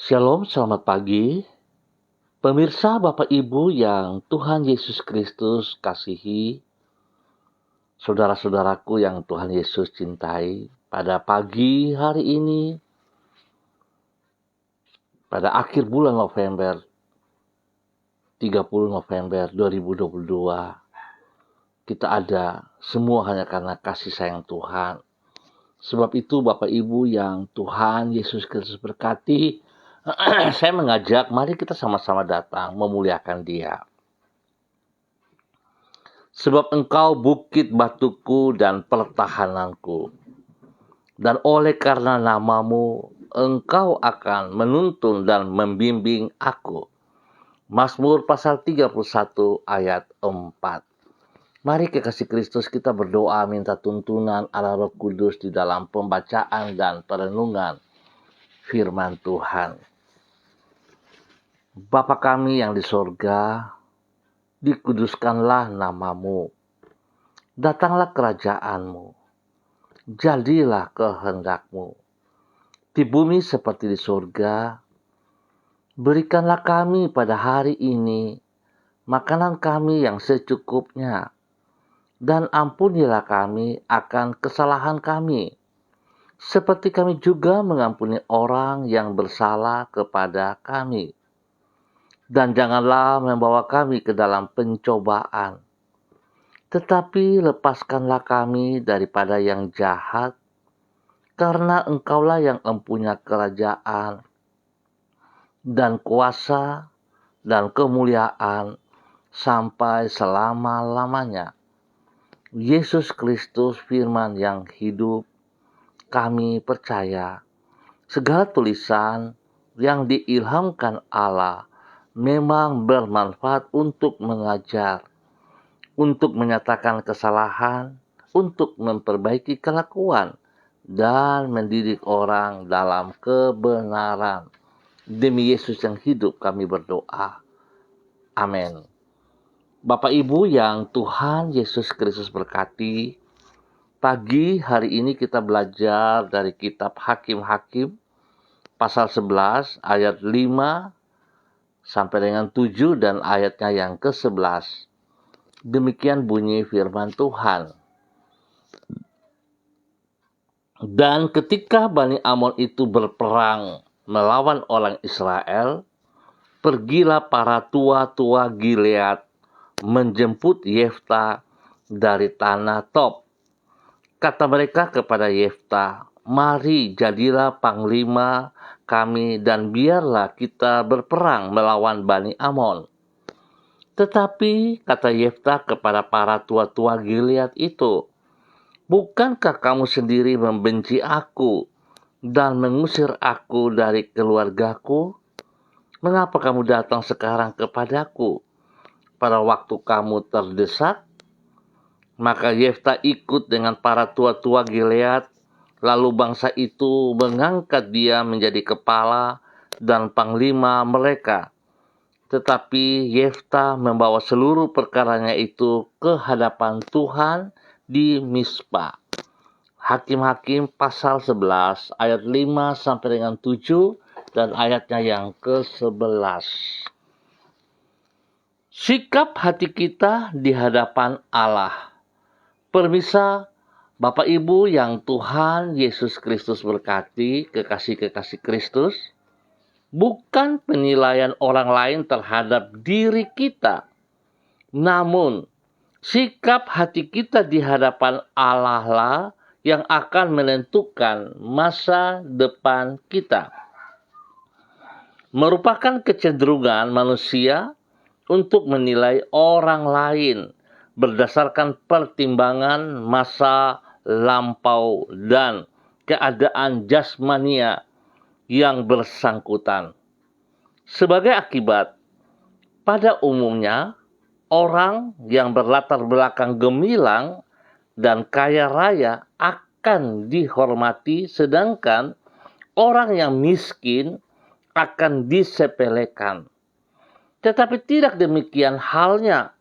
Shalom, selamat pagi. Pemirsa Bapak Ibu yang Tuhan Yesus Kristus kasihi, saudara-saudaraku yang Tuhan Yesus cintai, pada pagi hari ini, pada akhir bulan November, 30 November 2022, kita ada semua hanya karena kasih sayang Tuhan. Sebab itu Bapak Ibu yang Tuhan Yesus Kristus berkati, saya mengajak mari kita sama-sama datang memuliakan Dia. Sebab engkau bukit batuku dan pertahananku, dan oleh karena namamu engkau akan menuntun dan membimbing aku. Mazmur pasal 31 ayat 4. Mari kekasih Kristus kita berdoa minta tuntunan Allah Roh Kudus di dalam pembacaan dan perenungan firman Tuhan. Bapa kami yang di sorga, dikuduskanlah namamu. Datanglah kerajaanmu. Jadilah kehendakmu. Di bumi seperti di surga. Berikanlah kami pada hari ini makanan kami yang secukupnya. Dan ampunilah kami akan kesalahan kami. Seperti kami juga mengampuni orang yang bersalah kepada kami. Dan janganlah membawa kami ke dalam pencobaan, tetapi lepaskanlah kami daripada yang jahat, karena engkaulah yang empunya kerajaan, dan kuasa, dan kemuliaan, sampai selama-lamanya. Yesus Kristus firman yang hidup, kami percaya, segala tulisan yang diilhamkan Allah, memang bermanfaat untuk mengajar, untuk menyatakan kesalahan, untuk memperbaiki kelakuan, dan mendidik orang dalam kebenaran. Demi Yesus yang hidup kami berdoa. Amin. Bapak Ibu yang Tuhan Yesus Kristus berkati, pagi hari ini kita belajar dari kitab Hakim-Hakim, pasal 11 ayat 5 sampai dengan 7 dan ayatnya yang ke-11. Demikian bunyi firman Tuhan. Dan ketika Bani Amon itu berperang melawan orang Israel, pergilah para tua-tua Gilead menjemput Yefta dari tanah Tob. Kata mereka kepada Yefta, mari jadilah panglima kami dan biarlah kita berperang melawan Bani Amon. Tetapi kata Yefta kepada para tua-tua Gilead itu, bukankah kamu sendiri membenci aku dan mengusir aku dari keluargaku? Mengapa kamu datang sekarang kepadaku pada waktu kamu terdesak? Maka Yefta ikut dengan para tua-tua Gilead. Lalu bangsa itu mengangkat dia menjadi kepala dan panglima mereka. Tetapi Yefta membawa seluruh perkaranya itu ke hadapan Tuhan di Mizpa. Hakim-Hakim pasal 11 ayat 5 sampai dengan 7 dan ayatnya yang ke-11. Sikap hati kita di hadapan Allah. Permisa Bapak Ibu yang Tuhan Yesus Kristus berkati, kekasih-kekasih Kristus, bukan penilaian orang lain terhadap diri kita, namun sikap hati kita di hadapan Allah lah yang akan menentukan masa depan kita. Merupakan kecenderungan manusia untuk menilai orang lain berdasarkan pertimbangan masa lampau dan keadaan jasmania yang bersangkutan. Sebagai akibat, pada umumnya orang yang berlatar belakang gemilang dan kaya raya akan dihormati, sedangkan orang yang miskin akan disepelekan. Tetapi tidak demikian halnya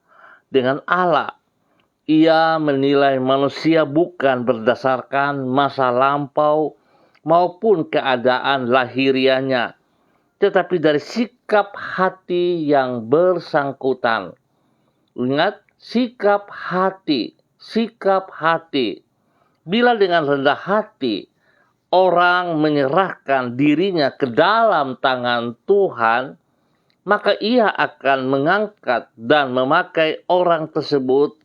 dengan Allah. Ia menilai manusia bukan berdasarkan masa lampau maupun keadaan lahirianya, tetapi dari sikap hati yang bersangkutan. Ingat, sikap hati. Bila dengan rendah hati orang menyerahkan dirinya ke dalam tangan Tuhan, maka ia akan mengangkat dan memakai orang tersebut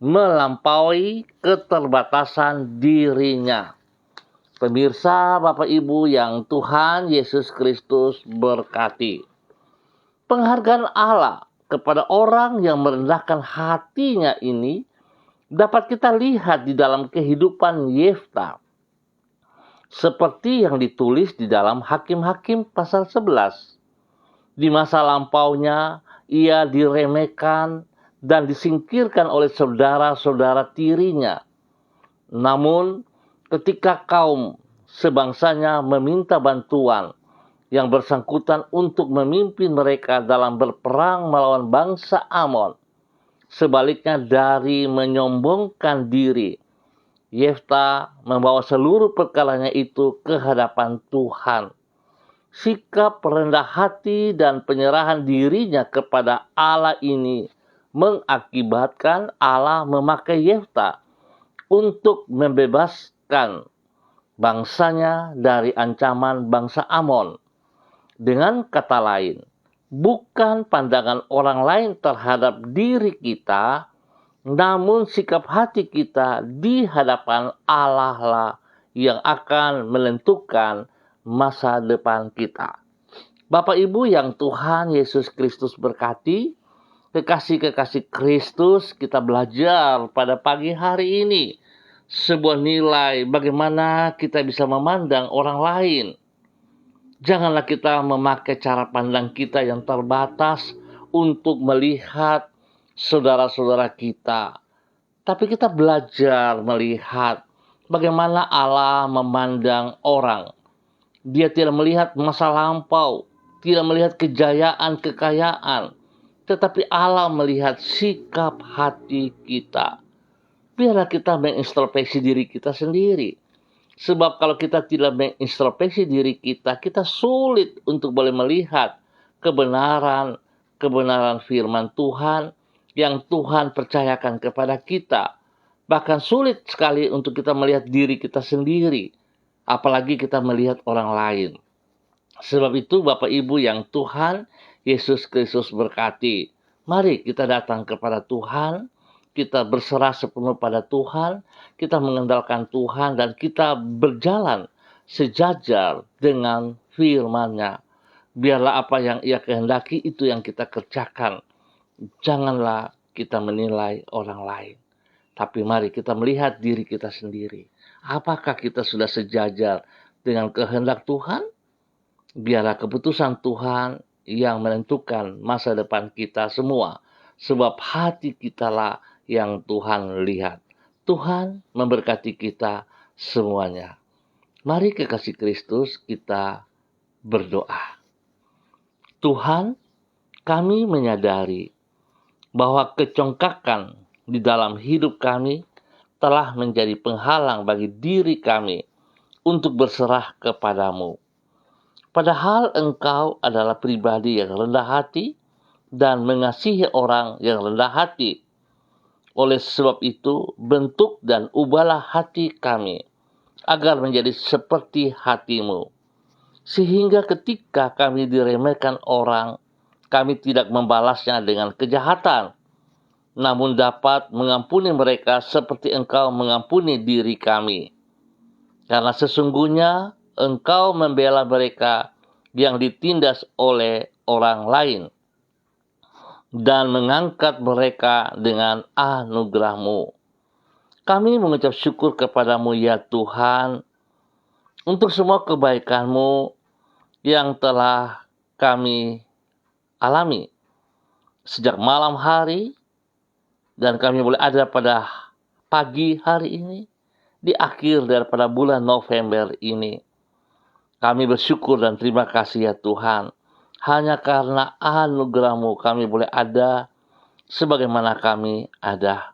melampaui keterbatasan dirinya. Pemirsa, Bapak Ibu yang Tuhan Yesus Kristus berkati. Penghargaan Allah kepada orang yang merendahkan hatinya ini dapat kita lihat di dalam kehidupan Yefta. Seperti yang ditulis di dalam Hakim-Hakim pasal 11. Di masa lampaunya, ia diremehkan dan disingkirkan oleh saudara-saudara tirinya. Namun, ketika kaum sebangsanya meminta bantuan yang bersangkutan untuk memimpin mereka dalam berperang melawan bangsa Amon, sebaliknya dari menyombongkan diri, Yefta membawa seluruh perkaranya itu ke hadapan Tuhan. Sikap rendah hati dan penyerahan dirinya kepada Allah ini mengakibatkan Allah memakai Yefta untuk membebaskan bangsanya dari ancaman bangsa Amon. Dengan kata lain, bukan pandangan orang lain terhadap diri kita, namun sikap hati kita di hadapan Allah lah yang akan menentukan masa depan kita. Bapak Ibu yang Tuhan Yesus Kristus berkati, kekasih-kekasih Kristus, kita belajar pada pagi hari ini sebuah nilai bagaimana kita bisa memandang orang lain. Janganlah kita memakai cara pandang kita yang terbatas untuk melihat saudara-saudara kita. Tapi kita belajar melihat bagaimana Allah memandang orang. Dia tidak melihat masa lampau, tidak melihat kejayaan, kekayaan. Tetapi Allah melihat sikap hati kita. Biarlah kita mengintrospeksi diri kita sendiri. Sebab kalau kita tidak mengintrospeksi diri kita, kita sulit untuk boleh melihat kebenaran firman Tuhan yang Tuhan percayakan kepada kita. Bahkan sulit sekali untuk kita melihat diri kita sendiri, apalagi kita melihat orang lain. Sebab itu Bapak Ibu yang Tuhan Yesus Kristus berkati, mari kita datang kepada Tuhan, kita berserah sepenuh pada Tuhan, kita mengandalkan Tuhan, dan kita berjalan sejajar dengan firman-Nya. Biarlah apa yang Ia kehendaki itu yang kita kerjakan. Janganlah kita menilai orang lain. Tapi mari kita melihat diri kita sendiri. Apakah kita sudah sejajar dengan kehendak Tuhan? Biarlah keputusan Tuhan yang menentukan masa depan kita semua. Sebab hati kitalah yang Tuhan lihat. Tuhan memberkati kita semuanya. Mari kekasih Kristus kita berdoa. Tuhan, kami menyadari bahwa kecongkakan di dalam hidup kami telah menjadi penghalang bagi diri kami untuk berserah kepadamu. Padahal Engkau adalah pribadi yang rendah hati dan mengasihi orang yang rendah hati. Oleh sebab itu, bentuk dan ubahlah hati kami agar menjadi seperti hati-Mu. Sehingga ketika kami diremehkan orang, kami tidak membalasnya dengan kejahatan, namun dapat mengampuni mereka seperti Engkau mengampuni diri kami. Karena sesungguhnya Engkau membela mereka yang ditindas oleh orang lain dan mengangkat mereka dengan anugerah-Mu. Kami mengucap syukur kepadamu ya Tuhan untuk semua kebaikan-Mu yang telah kami alami sejak malam hari, dan kami boleh ada pada pagi hari ini, di akhir daripada bulan November ini. Kami bersyukur dan terima kasih ya Tuhan. Hanya karena anugerah-Mu kami boleh ada sebagaimana kami ada.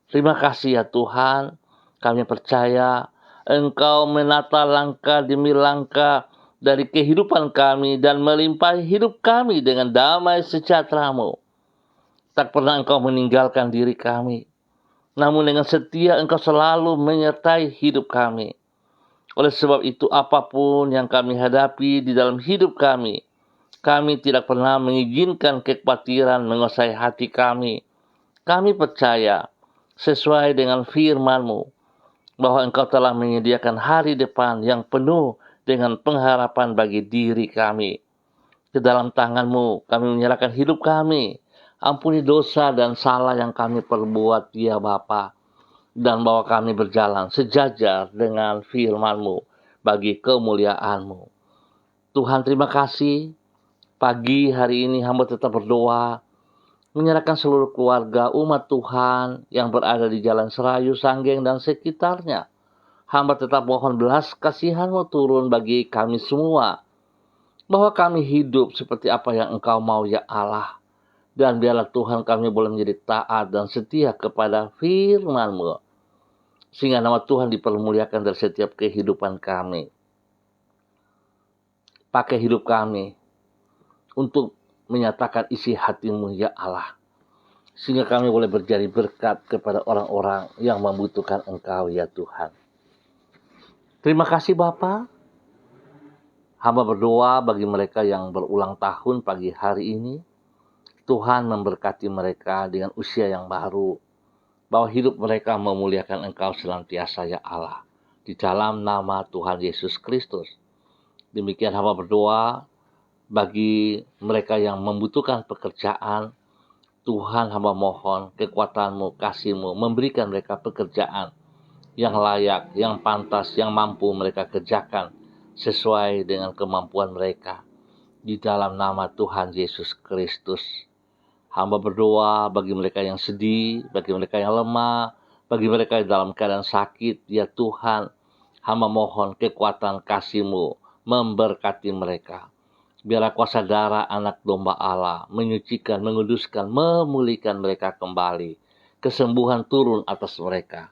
Terima kasih ya Tuhan. Kami percaya Engkau menata langkah demi langkah dari kehidupan kami dan melimpahi hidup kami dengan damai sejahtera-Mu. Tak pernah Engkau meninggalkan diri kami, namun dengan setia Engkau selalu menyertai hidup kami. Oleh sebab itu, apapun yang kami hadapi di dalam hidup kami tidak pernah mengizinkan kekhawatiran menguasai hati kami. Kami percaya, sesuai dengan firman-Mu, bahwa Engkau telah menyediakan hari depan yang penuh dengan pengharapan bagi diri kami. Ke dalam tangan-Mu kami menyerahkan hidup kami. Ampuni dosa dan salah yang kami perbuat, ya Bapa, dan bawa kami berjalan sejajar dengan firman-Mu bagi kemuliaan-Mu. Tuhan, terima kasih. Pagi hari ini hamba tetap berdoa, menyerahkan seluruh keluarga umat Tuhan yang berada di Jalan Serayu, Sanggeng, dan sekitarnya. Hamba tetap mohon belas kasihan-Mu turun bagi kami semua, bahwa kami hidup seperti apa yang Engkau mau, ya Allah. Dan biarlah Tuhan kami boleh menjadi taat dan setia kepada firman-Mu, sehingga nama Tuhan dipermuliakan dari setiap kehidupan kami. Pakai hidup kami untuk menyatakan isi hati-Mu, ya Allah, sehingga kami boleh berjadi berkat kepada orang-orang yang membutuhkan Engkau, ya Tuhan. Terima kasih Bapa. Hamba berdoa bagi mereka yang berulang tahun pagi hari ini. Tuhan memberkati mereka dengan usia yang baru, bahwa hidup mereka memuliakan Engkau senantiasa, ya Allah, di dalam nama Tuhan Yesus Kristus. Demikian hamba berdoa bagi mereka yang membutuhkan pekerjaan. Tuhan, hamba mohon kekuatan-Mu, kasih-Mu, memberikan mereka pekerjaan yang layak, yang pantas, yang mampu mereka kerjakan sesuai dengan kemampuan mereka. Di dalam nama Tuhan Yesus Kristus. Hamba berdoa bagi mereka yang sedih, bagi mereka yang lemah, bagi mereka yang dalam keadaan sakit, ya Tuhan, hamba mohon kekuatan kasih-Mu memberkati mereka. Biarlah kuasa darah anak domba Allah menyucikan, menguduskan, memulihkan mereka kembali. Kesembuhan turun atas mereka.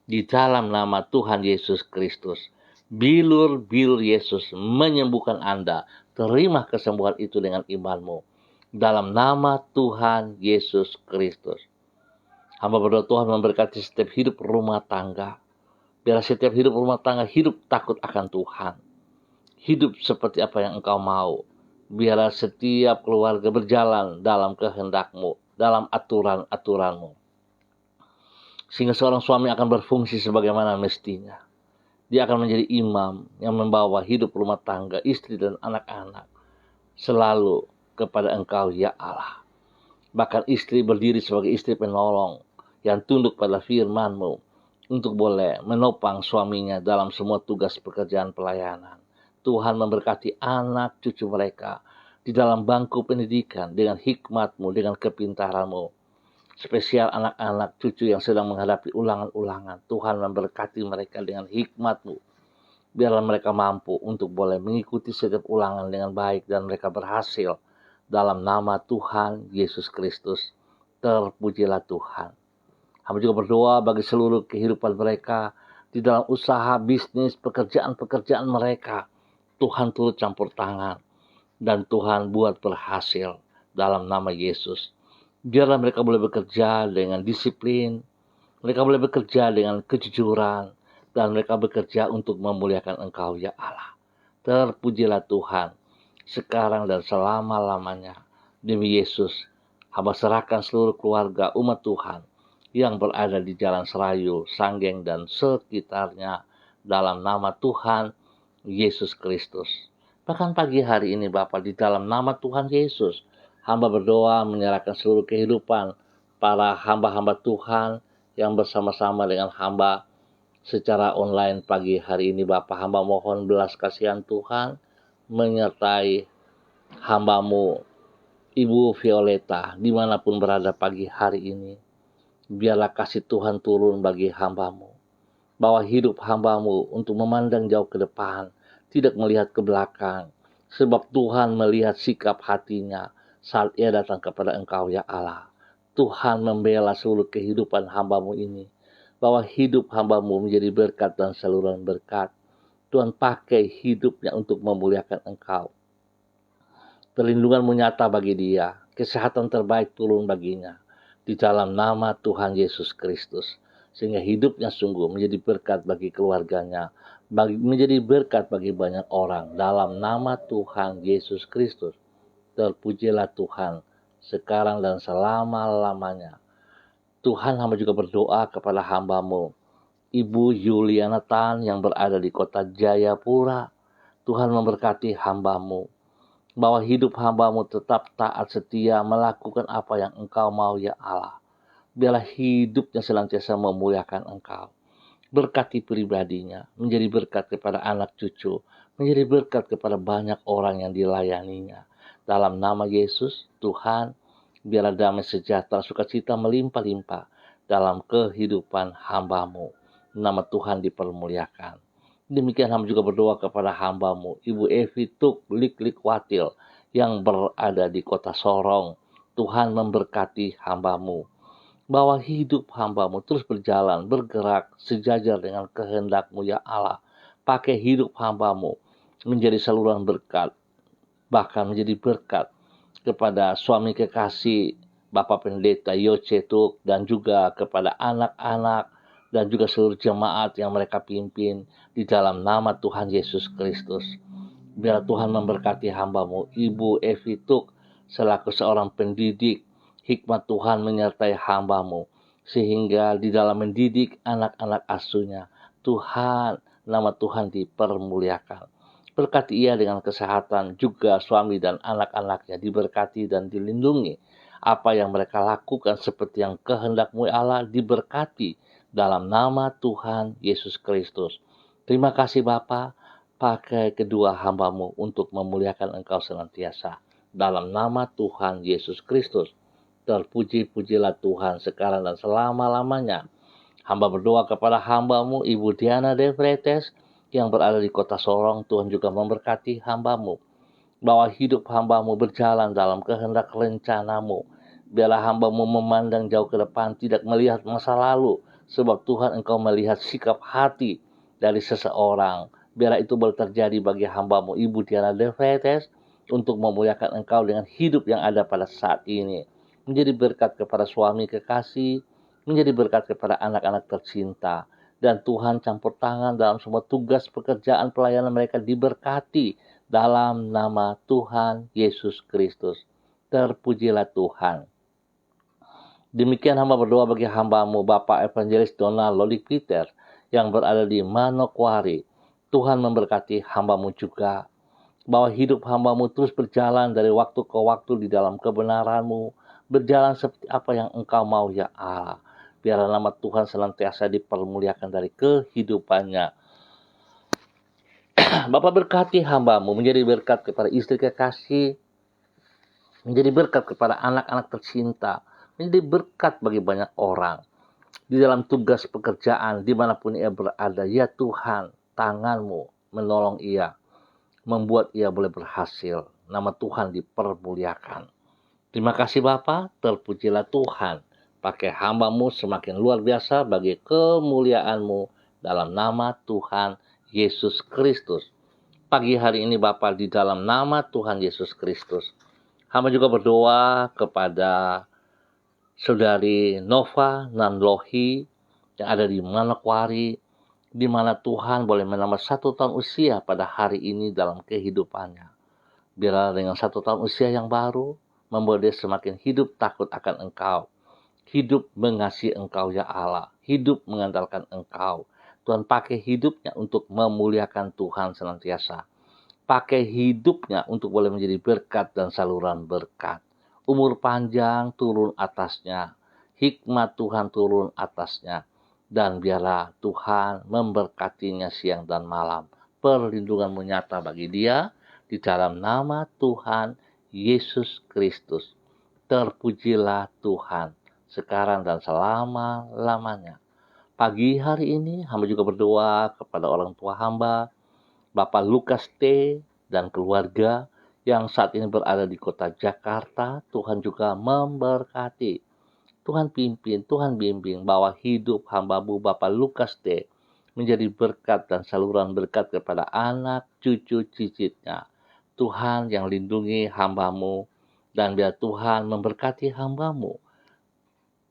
Di dalam nama Tuhan Yesus Kristus. Bilur-bilur Yesus menyembuhkan Anda. Terima kesembuhan itu dengan iman-Mu. Dalam nama Tuhan Yesus Kristus. Hamba berdoa Tuhan memberkati setiap hidup rumah tangga. Biar setiap hidup rumah tangga hidup takut akan Tuhan. Hidup seperti apa yang Engkau mau. Biarlah setiap keluarga berjalan dalam kehendak-Mu, dalam aturan-aturan-Mu. Sehingga seorang suami akan berfungsi sebagaimana mestinya. Dia akan menjadi imam yang membawa hidup rumah tangga, istri dan anak-anak selalu kepada Engkau, ya Allah. Bahkan istri berdiri sebagai istri penolong yang tunduk pada firman-Mu untuk boleh menopang suaminya dalam semua tugas pekerjaan pelayanan. Tuhan memberkati anak cucu mereka di dalam bangku pendidikan dengan hikmat-Mu, dengan kepintaran-Mu. Spesial anak-anak cucu yang sedang menghadapi ulangan-ulangan. Tuhan memberkati mereka dengan hikmat-Mu. Biarlah mereka mampu untuk boleh mengikuti setiap ulangan dengan baik dan mereka berhasil. Dalam nama Tuhan Yesus Kristus, terpujilah Tuhan. Hamba juga berdoa bagi seluruh kehidupan mereka di dalam usaha, bisnis, pekerjaan-pekerjaan mereka. Tuhan turut campur tangan dan Tuhan buat berhasil dalam nama Yesus. Biarlah mereka boleh bekerja dengan disiplin, mereka boleh bekerja dengan kejujuran, dan mereka bekerja untuk memuliakan Engkau, ya Allah. Terpujilah Tuhan sekarang dan selama-lamanya. Demi Yesus, hamba serahkan seluruh keluarga umat Tuhan yang berada di Jalan Serayu, Sanggeng, dan sekitarnya dalam nama Tuhan Yesus Kristus. Bahkan pagi hari ini Bapa, di dalam nama Tuhan Yesus, hamba berdoa menyerahkan seluruh kehidupan para hamba-hamba Tuhan yang bersama-sama dengan hamba secara online pagi hari ini Bapa. Hamba mohon belas kasihan Tuhan menyertai hamba-Mu Ibu Violeta dimanapun berada pagi hari ini. Biarlah kasih Tuhan turun bagi hamba-Mu, bahwa hidup hamba-Mu untuk memandang jauh ke depan, tidak melihat ke belakang, sebab Tuhan melihat sikap hatinya saat ia datang kepada Engkau, ya Allah. Tuhan membela seluruh kehidupan hamba-Mu ini, bahwa hidup hamba-Mu menjadi berkat dan saluran berkat. Tuhan pakai hidupnya untuk memuliakan Engkau. Perlindungan-Mu nyata bagi dia, kesehatan terbaik turun baginya, di dalam nama Tuhan Yesus Kristus. Sehingga hidupnya sungguh menjadi berkat bagi keluarganya, menjadi berkat bagi banyak orang, dalam nama Tuhan Yesus Kristus. Terpujilah Tuhan, sekarang dan selama-lamanya. Tuhan, hamba juga berdoa kepada hamba-Mu, Ibu Yuliana Tan yang berada di kota Jayapura. Tuhan memberkati hamba-Mu, bahwa hidup hamba-Mu tetap taat setia melakukan apa yang Engkau mau ya Allah. Biarlah hidupnya senantiasa memuliakan Engkau. Berkati pribadinya, menjadi berkat kepada anak cucu, menjadi berkat kepada banyak orang yang dilayaninya. Dalam nama Yesus, Tuhan, biarlah damai sejahtera sukacita melimpah-limpah dalam kehidupan hamba-Mu. Nama Tuhan dipermuliakan. Demikian hamba juga berdoa kepada hamba-Mu, Ibu Evi Tuk Lik Watil, yang berada di kota Sorong. Tuhan memberkati hamba-Mu, bahwa hidup hamba-Mu terus berjalan, bergerak, sejajar dengan kehendak-Mu ya Allah. Pakai hidup hamba-Mu menjadi saluran berkat, bahkan menjadi berkat kepada suami kekasih Bapak Pendeta Yoce Tuk, dan juga kepada anak-anak, dan juga seluruh jemaat yang mereka pimpin, di dalam nama Tuhan Yesus Kristus. Biar Tuhan memberkati hamba-Mu, Ibu Evi Tuk, selaku seorang pendidik. Hikmat Tuhan menyertai hamba-Mu, sehingga di dalam mendidik anak-anak asuhnya, Tuhan, nama Tuhan dipermuliakan. Berkati ia dengan kesehatan, juga suami dan anak-anaknya diberkati dan dilindungi. Apa yang mereka lakukan seperti yang kehendak-Mu Allah diberkati dalam nama Tuhan Yesus Kristus. Terima kasih Bapa, pakai kedua hamba-Mu untuk memuliakan Engkau senantiasa. Dalam nama Tuhan Yesus Kristus. Terpuji-pujilah Tuhan sekarang dan selama-lamanya. Hamba berdoa kepada hamba-Mu, Ibu Diana De Vretes, yang berada di kota Sorong. Tuhan juga memberkati hamba-Mu, bahwa hidup hamba-Mu berjalan dalam kehendak rencana-Mu. Biarlah hamba-Mu memandang jauh ke depan, tidak melihat masa lalu, sebab Tuhan Engkau melihat sikap hati dari seseorang. Biarlah itu boleh terjadi bagi hamba-Mu, Ibu Diana De Vretes, untuk memuliakan Engkau dengan hidup yang ada pada saat ini. Menjadi berkat kepada suami kekasih, menjadi berkat kepada anak-anak tercinta. Dan Tuhan campur tangan dalam semua tugas pekerjaan pelayanan mereka, diberkati dalam nama Tuhan Yesus Kristus. Terpujilah Tuhan. Demikian hamba berdoa bagi hamba-Mu, Bapak Evangelis Donald Lolik Peter, yang berada di Manokwari. Tuhan memberkati hamba-Mu juga, bahwa hidup hamba-Mu terus berjalan dari waktu ke waktu di dalam kebenaran-Mu, berjalan seperti apa yang Engkau mau ya Allah. Biarlah nama Tuhan senantiasa dipermuliakan dari kehidupannya. Bapak berkati hamba-Mu, menjadi berkat kepada istri kekasih, menjadi berkat kepada anak-anak tercinta, menjadi berkat bagi banyak orang di dalam tugas pekerjaan dimanapun ia berada. Ya Tuhan, tangan-Mu menolong ia, membuat ia boleh berhasil. Nama Tuhan dipermuliakan. Terima kasih Bapa, terpujilah Tuhan. Pakai hamba-Mu semakin luar biasa bagi kemuliaan-Mu dalam nama Tuhan Yesus Kristus. Pagi hari ini Bapa, di dalam nama Tuhan Yesus Kristus, hamba juga berdoa kepada Saudari Nova Nanlohi yang ada di Manokwari, di mana Tuhan boleh menambah 1 tahun usia pada hari ini dalam kehidupannya. Biarlah dengan 1 tahun usia yang baru, membuat dia semakin hidup takut akan Engkau, hidup mengasihi Engkau ya Allah, hidup mengandalkan Engkau. Tuhan pakai hidupnya untuk memuliakan Tuhan senantiasa. Pakai hidupnya untuk boleh menjadi berkat dan saluran berkat. Umur panjang turun atasnya, hikmat Tuhan turun atasnya, dan biarlah Tuhan memberkatinya siang dan malam. Perlindungan-Mu nyata bagi dia, di dalam nama Tuhan Yesus Kristus. Terpujilah Tuhan, sekarang dan selama-lamanya. Pagi hari ini, hamba juga berdoa kepada orang tua hamba, Bapak Lukas T. dan keluarga, yang saat ini berada di kota Jakarta. Tuhan juga memberkati. Tuhan pimpin, Tuhan bimbing, bahwa hidup hamba-Mu Bapak Lukas T. menjadi berkat dan saluran berkat kepada anak, cucu, cicitnya. Tuhan yang lindungi hamba-Mu, dan biar Tuhan memberkati hamba-Mu.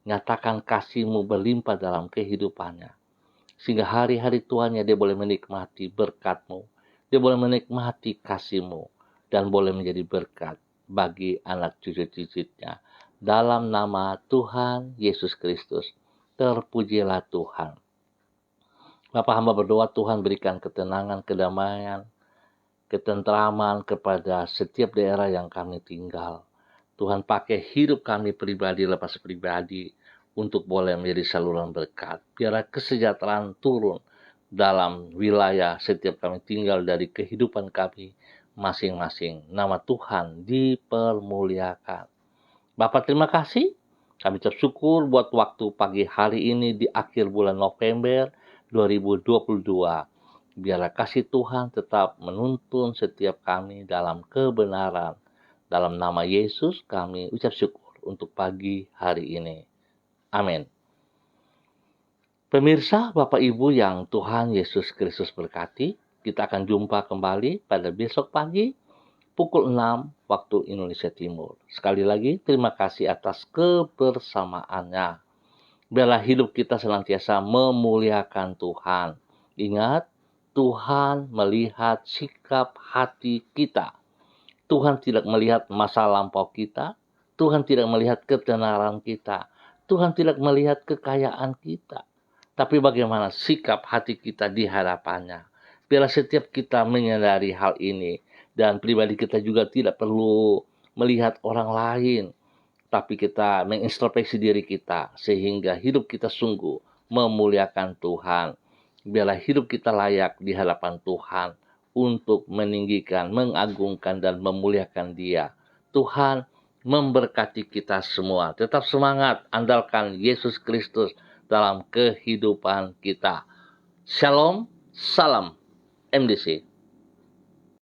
Nyatakan kasih-Mu berlimpah dalam kehidupannya. Sehingga hari-hari tuanya dia boleh menikmati berkat-Mu. Dia boleh menikmati kasih-Mu. Dan boleh menjadi berkat bagi anak cucu cicitnya. Dalam nama Tuhan Yesus Kristus, terpujilah Tuhan. Bapak hamba berdoa Tuhan berikan ketenangan, kedamaian, ketentraman kepada setiap daerah yang kami tinggal. Tuhan pakai hidup kami pribadi lepas pribadi untuk boleh menjadi saluran berkat. Biarlah kesejahteraan turun dalam wilayah setiap kami tinggal dari kehidupan kami masing-masing. Nama Tuhan dipermuliakan. Bapak terima kasih. Kami bersyukur buat waktu pagi hari ini di akhir bulan November 2022. Biarlah kasih Tuhan tetap menuntun setiap kami dalam kebenaran. Dalam nama Yesus kami ucap syukur untuk pagi hari ini. Amin. Pemirsa, Bapak Ibu yang Tuhan Yesus Kristus berkati, kita akan jumpa kembali pada besok pagi pukul 6 waktu Indonesia Timur. Sekali lagi terima kasih atas kebersamaannya. Biarlah hidup kita senantiasa memuliakan Tuhan. Ingat, Tuhan melihat sikap hati kita. Tuhan tidak melihat masa lampau kita. Tuhan tidak melihat ketenaran kita. Tuhan tidak melihat kekayaan kita. Tapi bagaimana sikap hati kita di hadapannya. Biarlah setiap kita menyadari hal ini. Dan pribadi kita juga tidak perlu melihat orang lain. Tapi kita mengintrospeksi diri kita. Sehingga hidup kita sungguh memuliakan Tuhan. Biarlah hidup kita layak di hadapan Tuhan untuk meninggikan, mengagungkan, dan memuliakan Dia. Tuhan memberkati kita semua. Tetap semangat, andalkan Yesus Kristus dalam kehidupan kita. Shalom, salam MDC.